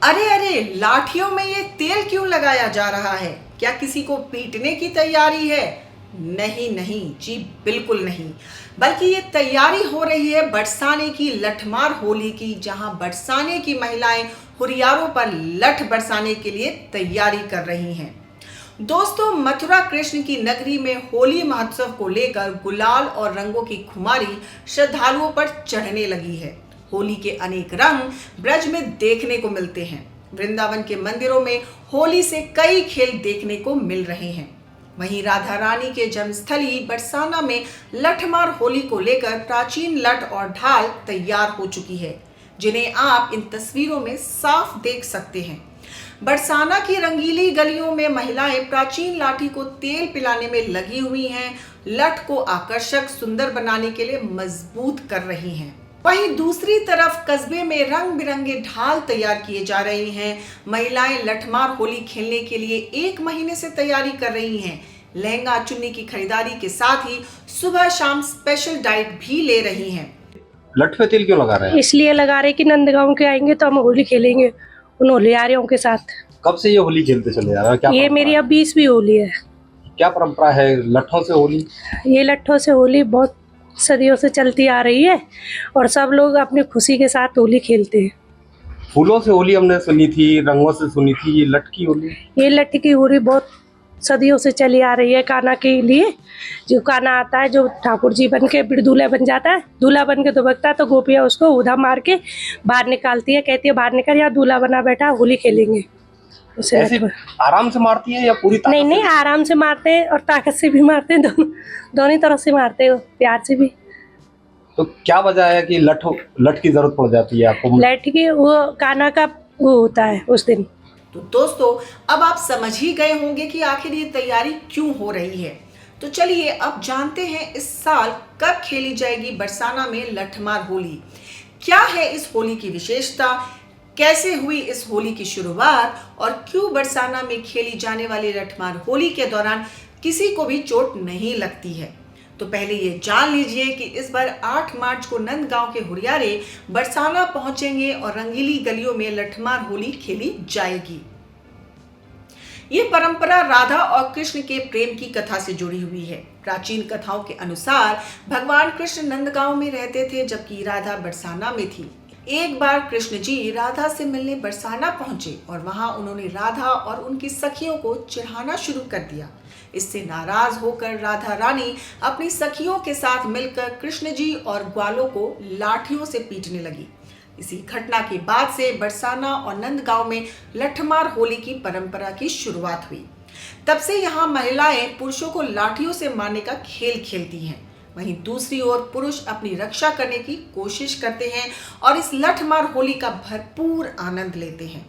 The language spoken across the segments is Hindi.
अरे अरे, लाठियों में ये तेल क्यों लगाया जा रहा है? क्या किसी को पीटने की तैयारी है? नहीं नहीं जी, बिल्कुल नहीं। बल्कि ये तैयारी हो रही है बरसाने की लठमार होली की, जहां बरसाने की महिलाएं हुरियारों पर लठ बरसाने के लिए तैयारी कर रही हैं। दोस्तों, मथुरा कृष्ण की नगरी में होली महोत्सव को लेकर गुलाल और रंगों की खुमारी श्रद्धालुओं पर चढ़ने लगी है। होली के अनेक रंग ब्रज में देखने को मिलते हैं। वृंदावन के मंदिरों में होली से कई खेल देखने को मिल रहे हैं। वहीं राधा रानी के जन्मस्थली बरसाना में लठमार होली को लेकर प्राचीन लठ और ढाल तैयार हो चुकी है, जिन्हें आप इन तस्वीरों में साफ देख सकते हैं। बरसाना की रंगीली गलियों में महिलाएं प्राचीन लाठी को तेल पिलाने में लगी हुई हैं, लठ को आकर्षक सुंदर बनाने के लिए मजबूत कर रही हैं। वहीं दूसरी तरफ कस्बे में रंग बिरंगे ढाल तैयार किए जा रहे हैं। महिलाएं लठमार होली खेलने के लिए 1 महीने से तैयारी कर रही हैं। लहंगा चुन्नी की खरीदारी के साथ ही सुबह शाम स्पेशल डाइट भी ले रही हैं। लठ पे तेल क्यों लगा रहे हैं? इसलिए लगा रहे कि नंदगांव के आएंगे तो हम होली खेलेंगे उन होलियारों के साथ। कब से ये होली खेलते चले जा रहे हैं? क्या ये मेरी अब 20वीं होली है। क्या परंपरा है लठों से होली? ये लट्ठों से होली बहुत सदियों से चलती आ रही है और सब लोग अपनी खुशी के साथ होली खेलते हैं। फूलों से होली हमने सुनी थी, रंगों से सुनी थी, ये लठ की होली? ये लट्ठ की होली बहुत सदियों से चली आ रही है। कान्हा के लिए जो कान्हा आता है, जो ठाकुर जी बन के फिर दूल्हा बन जाता है, दूल्हा बन के दुबकता है तो गोपियाँ उसको उधा मार के बाहर निकालती है, कहती है बाहर निकल, या दूल्हा बना बैठा होली खेलेंगे। उसे ऐसे आराम से मारती है या पूरी ताकत नहीं नहीं, आराम से मारते हैं और ताकत से भी मारते हैं, दोनों तरफ से मारते हैं, प्यार से भी। तो क्या वजह है कि लठ की जरूरत पड़ जाती है आपको? लठ की वो कान्हा का वो होता है उस दिन। तो दोस्तों, अब आप समझ ही गए होंगे कि आखिर ये तैयारी क्यों हो रही है। तो चलिए अब जानते हैं इस साल कब खेली जाएगी बरसाना में लठमार होली। क्या है इस होली की विशेषता, कैसे हुई इस होली की शुरुआत और क्यों बरसाना में खेली जाने वाली लठमार होली के दौरान किसी को भी चोट नहीं लगती है। तो पहले ये जान लीजिए कि इस बार 8 मार्च को नंदगांव के हुरियारे बरसाना पहुंचेंगे और रंगीली गलियों में लठमार होली खेली जाएगी। ये परंपरा राधा और कृष्ण के प्रेम की कथा से जुड़ी हुई है। प्राचीन कथाओं के अनुसार भगवान कृष्ण नंदगांव में रहते थे, जबकि राधा बरसाना में थी। एक बार कृष्ण जी राधा से मिलने बरसाना पहुंचे और वहां उन्होंने राधा और उनकी सखियों को चिढ़ाना शुरू कर दिया। इससे नाराज होकर राधा रानी अपनी सखियों के साथ मिलकर कृष्ण जी और ग्वालों को लाठियों से पीटने लगी। इसी घटना के बाद से बरसाना और नंदगांव में लठमार होली की परंपरा की शुरुआत हुई। तब से यहाँ महिलाएं पुरुषों को लाठियों से मारने का खेल खेलती हैं। वहीं दूसरी ओर पुरुष अपनी रक्षा करने की कोशिश करते हैं और इस लठमार होली का भरपूर आनंद लेते हैं।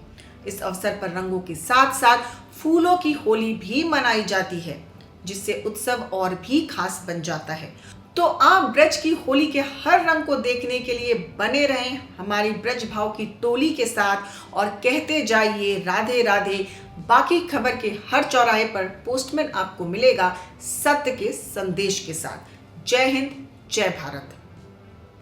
इस अवसर पर रंगों के साथ साथ फूलों की होली भी मनाई जाती है, जिससे उत्सव और भी खास बन जाता है। तो आप ब्रज की होली के हर रंग को देखने के लिए बने रहें हमारी ब्रज भाव की टोली के साथ और कहते जाइए राधे राधे। बाकी खबर के हर चौराहे पर पोस्टमैन आपको मिलेगा सत्य के संदेश के साथ। जय हिंद, जय भारत।